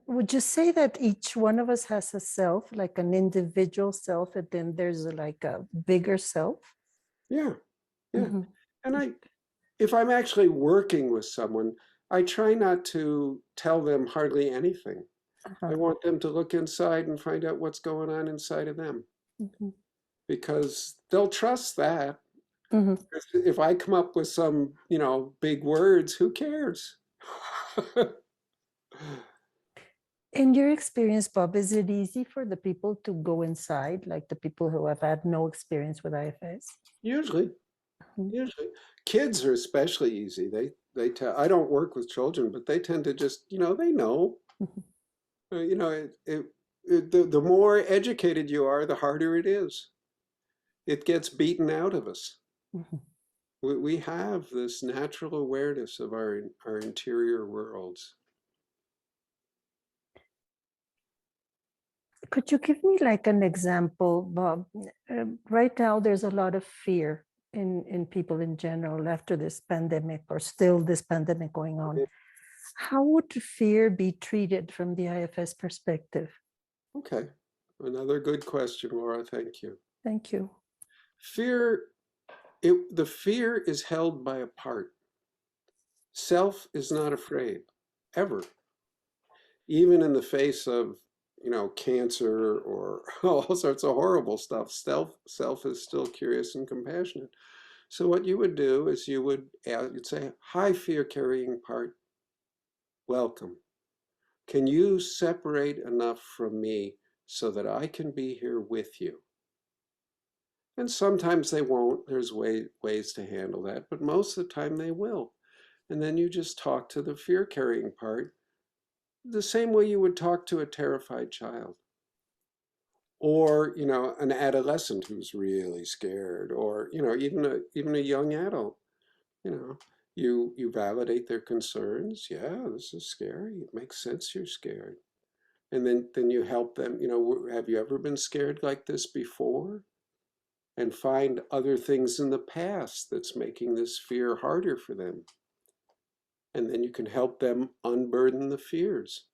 Would you say that each one of us has a self, like an individual self, and then there's like a bigger self? Yeah, yeah. Mm-hmm. And if I'm actually working with someone, I try not to tell them hardly anything. I Uh-huh. want them to look inside and find out what's going on inside of them Mm-hmm. because they'll trust that. Mm-hmm. If I come up with some, big words, who cares? In your experience, Bob, is it easy for the people to go inside, like the people who have had no experience with IFS? Usually, Mhm. usually, kids are especially easy. They tell. I don't work with children, but they tend to just, they know. Mhm. The more educated you are, the harder it is. It gets beaten out of us. Mhm. We have this natural awareness of our interior worlds. Could you give me like an example, Bob? Right now, there's a lot of fear in people in general after this pandemic or still this pandemic going on. How would fear be treated from the IFS perspective? Okay, another good question, Laura. Thank you. Thank you. Fear, the fear is held by a part. Self is not afraid, ever, even in the face of, cancer or all sorts of horrible stuff. Self is still curious and compassionate. So what you would do is you'd say, "Hi, fear-carrying part, welcome. Can you separate enough from me so that I can be here with you?" And sometimes they won't. There's ways to handle that, but most of the time they will. And then you just talk to the fear-carrying part the same way you would talk to a terrified child. Or, an adolescent who's really scared, or, even a young adult. You know, you validate their concerns. Yeah, this is scary. It makes sense you're scared. And then you help them, have you ever been scared like this before? And find other things in the past that's making this fear harder for them. And then you can help them unburden the fears.